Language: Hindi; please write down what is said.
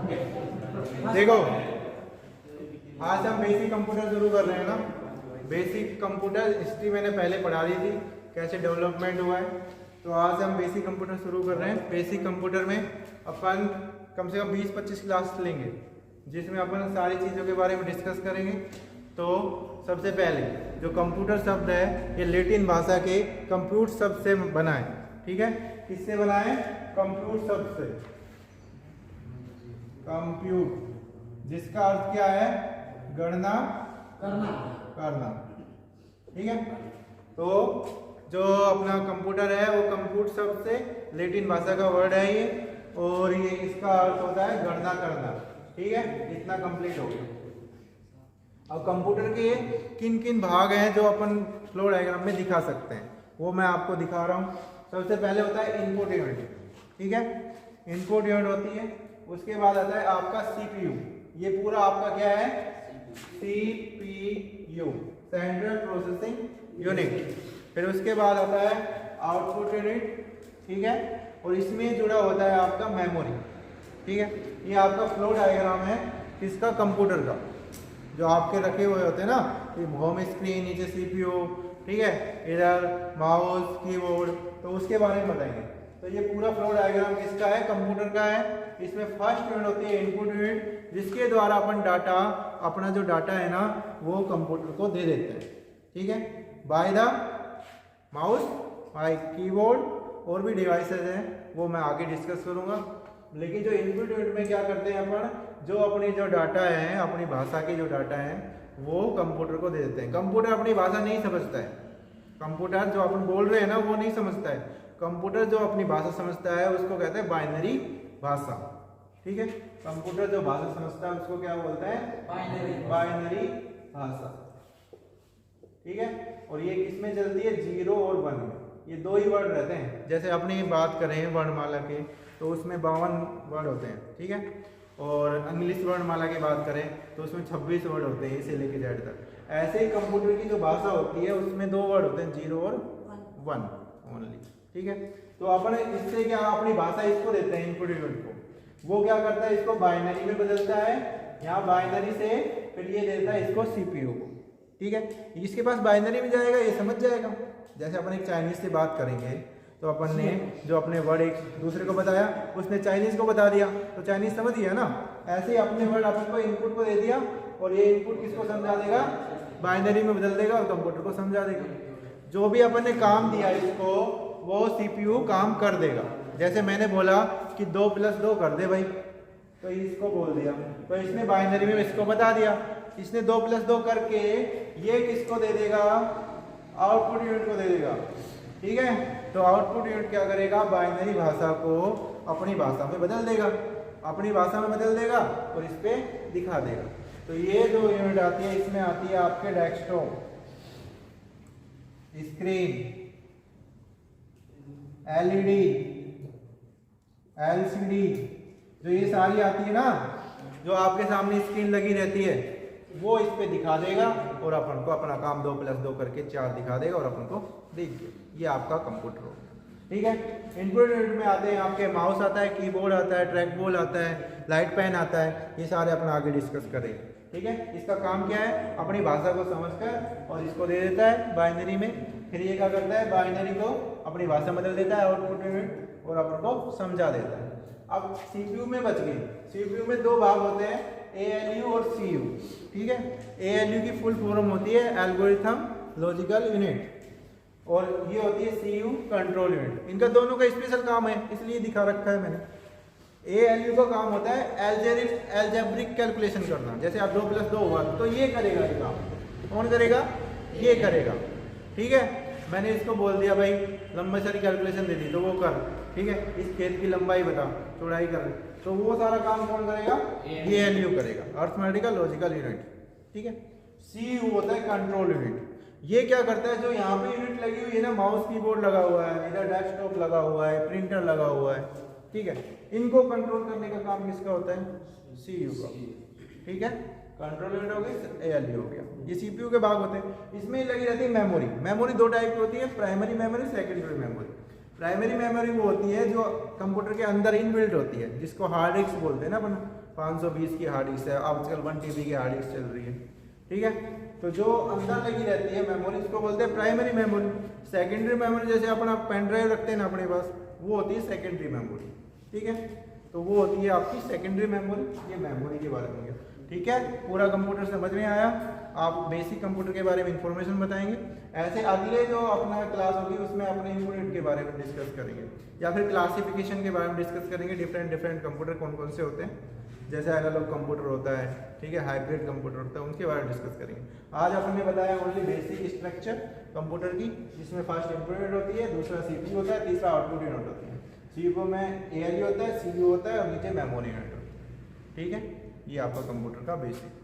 देखो आज हम बेसिक कंप्यूटर शुरू कर रहे हैं ना। बेसिक कंप्यूटर हिस्ट्री मैंने पहले पढ़ा दी थी, कैसे डेवलपमेंट हुआ है। तो आज हम बेसिक कंप्यूटर शुरू कर रहे हैं। बेसिक कंप्यूटर में अपन कम से कम 20-25 क्लास लेंगे, जिसमें अपन सारी चीज़ों के बारे में डिस्कस करेंगे। तो सबसे पहले जो कंप्यूटर शब्द है ये लैटिन भाषा के कंप्यूट शब्द से बना है। ठीक है, किससे बना है? कंप्यूट शब्द से। कंप्यूट जिसका अर्थ क्या है? गणना करना। ठीक है, तो जो अपना कंप्यूटर है वो कंप्यूट शब्द से लैटिन भाषा का वर्ड है ये, और ये इसका अर्थ होता है गणना करना। ठीक है, इतना कंप्लीट हो गया। अब कंप्यूटर के किन किन भाग हैं जो अपन फ्लो डायग्राम में दिखा सकते हैं, वो मैं आपको दिखा रहा हूँ। सबसे पहले होता है इनपुट यूनिट। ठीक है, इनपुट यूनिट होती है। उसके बाद आता है आपका सीपीयू। ये पूरा आपका क्या है? CPU, central processing unit. फिर उसके बाद आता है आउटपुट यूनिट। ठीक है, और इसमें जुड़ा होता है आपका मेमोरी। ठीक है, ये आपका फ्लो डायग्राम है किसका? कंप्यूटर का। जो आपके रखे हुए होते हैं ना, कि होम स्क्रीन, नीचे सीपीयू, ठीक है, इधर माउस, कीबोर्ड, तो उसके बारे में बताएंगे। तो ये पूरा फ्लो डायग्राम किसका है? कंप्यूटर का है। इसमें फर्स्ट यूनिट होती है इनपुट यूनिट, जिसके द्वारा अपन डाटा, अपना जो डाटा है ना, वो कंप्यूटर को दे देते हैं। ठीक है, by the mouse, by keyboard, और भी डिवाइसेज हैं वो मैं आगे डिस्कस करूंगा। लेकिन जो इनपुट यूनिट में क्या करते हैं अपन, जो अपनी जो डाटा है, अपनी भाषा के जो डाटा है, वो कंप्यूटर को दे देते हैं। कंप्यूटर अपनी भाषा नहीं समझता है। कंप्यूटर जो अपन बोल रहे हैं ना, वो नहीं समझता है। कंप्यूटर जो अपनी भाषा समझता है उसको कहते हैं बाइनरी भाषा। ठीक है, कंप्यूटर जो भाषा समझता है उसको क्या बोलते हैं? बाइनरी भाषा। ठीक है, और ये किसमें चलती है? 0 और 1 में। ये दो ही वर्ड रहते हैं। जैसे अपनी बात करें वर्णमाला के, तो उसमें 52 वर्ड होते हैं। ठीक है, और इंग्लिश वर्णमाला की बात करें तो उसमें 26 वर्ड होते हैं, ए से लेके जेड तक। ऐसे ही कंप्यूटर की जो भाषा होती है उसमें 2 वर्ड होते हैं, 0 और 1 ओनली। ठीक है, तो अपन इससे क्या, अपनी भाषा इसको देते हैं इनपुट यूनिट को। वो क्या करता है? इसको बाइनरी में बदलता है। यहाँ बाइनरी से फिर ये देता है इसको सीपीयू को। ठीक है, इसके पास बाइनरी में जाएगा, ये समझ जाएगा। जैसे अपन एक चाइनीज से बात करेंगे तो अपन ने जो अपने वर्ड एक दूसरे को बताया, उसने चाइनीज को बता दिया, तो चाइनीज समझ गया ना। ऐसे ही अपने वर्ड अपन को इनपुट को दे दिया, और ये इनपुट किसको समझा देगा? बाइनरी में बदल देगा और कंप्यूटर को समझा देगा। जो भी अपन ने काम दिया इसको, वो सीपीयू काम कर देगा। जैसे मैंने बोला कि 2 + 2 कर दे भाई, तो इसको बोल दिया, तो इसने बाइनरी में इसको बता दिया। इसने 2 + 2 करके ये किसको दे देगा? आउटपुट यूनिट को दे देगा। ठीक है, तो आउटपुट यूनिट क्या करेगा? बाइनरी भाषा को अपनी भाषा में बदल देगा, अपनी भाषा में बदल देगा और इस पे दिखा देगा। तो ये जो यूनिट आती है, इसमें आती है आपके डेस्कटॉप, स्क्रीन, एलईडी, एलसीडी, जो ये सारी आती है ना, जो आपके सामने स्क्रीन लगी रहती है, वो इस पे दिखा देगा और अपन को अपना काम 2 + 2 करके 4 दिखा देगा और अपन को देख दिया। ये आपका कंप्यूटर हो गया। ठीक है, इनपुट यूनिट में आते हैं आपके माउस आता है, कीबोर्ड आता है, ट्रैक बॉल आता है, लाइट पेन आता है। ये सारे अपन आगे डिस्कस करेंगे। ठीक है, इसका काम क्या है? अपनी भाषा को समझकर और इसको दे देता है बाइनरी में। फिर ये क्या करता है? बाइनरी को अपनी भाषा में बदल देता है आउटपुट यूनिट, और अपन को समझा देता है। अब सीपीयू में बच गए। सीपीयू में 2 भाग होते हैं, एएलयू और सीयू। ठीक है, एएलयू की फुल फॉर्म होती है एल्गोरिथम लॉजिकल यूनिट, और ये होती है सीयू कंट्रोल यूनिट। इनका दोनों का स्पेशल काम है, इसलिए दिखा रखा है मैंने। एएलयू का काम होता है एल्जेब्रिक कैलकुलेशन करना। जैसे आप 2 + 2 हुआ तो ये करेगा, ये काम कौन करेगा? ये करेगा। ठीक है, मैंने इसको बोल दिया भाई लंबाई सारी कैलकुलेशन दे दी, तो वो कर। ठीक है, इस खेत की लंबाई बता, चौड़ाई कर, तो वो सारा काम कौन करेगा? एएलयू करेगा, अर्थमेटिकल लॉजिकल यूनिट। ठीक है, सीयू होता है कंट्रोल यूनिट। ये क्या करता है? जो यहाँ पे यूनिट लगी हुई है ना, माउस, कीबोर्ड लगा हुआ है, इधर डेस्कटॉप लगा हुआ है, प्रिंटर लगा हुआ है, ठीक है, इनको कंट्रोल करने का काम किसका होता है? सीयू का। ठीक है, कंट्रोल यूनिट हो गई, एएलयू हो गया। ये सीपीयू के भाग होते हैं। इसमें लगी रहती है मेमोरी। मेमोरी 2 टाइप की होती है, primary memory, secondary memory. Primary memory वो होती है जो कंप्यूटर के अंदर इनबिल्ट होती है, जिसको हार्ड डिस्क बोलते हैं ना अपन। 520 की हार्ड डिस्क है, आजकल 1 TB की हार्ड डिस्क चल रही है, ठीक है। तो जो अंदर लगी रहती है मेमोरी, उसको बोलते हैं प्राइमरी मेमोरी। सेकेंडरी मेमोरी जैसे अपना पेन ड्राइव रखते हैं ना अपने पास, वो होती है सेकेंडरी मेमोरी, ठीक है। तो वो होती है आपकी सेकेंडरी मेमोरी। ये मेमोरी के बारे में, ठीक है। पूरा कंप्यूटर समझ में आया। आप बेसिक कंप्यूटर के बारे में इंफॉर्मेशन बताएंगे। ऐसे अगले जो अपना क्लास होगी उसमें अपने यूनिट के बारे में डिस्कस करेंगे, या फिर क्लासिफिकेशन के बारे में डिस्कस करेंगे। डिफरेंट कंप्यूटर कौन कौन से होते हैं, जैसे एनालॉग कंप्यूटर होता है, ठीक है, हाइब्रिड कंप्यूटर होता है, उनके बारे में डिस्कस करेंगे। आज अपन ने बताया ओनली बेसिक स्ट्रक्चर कंप्यूटर की, जिसमें फर्स्ट इनपुट यूनिट होती है, दूसरा CPU होता है, तीसरा आउटपुट यूनिट होती है। CPU में ALU होता है, CPU होता है और नीचे मेमोरी यूनिट होता है, ठीक है। ये आपका कंप्यूटर का बेसिक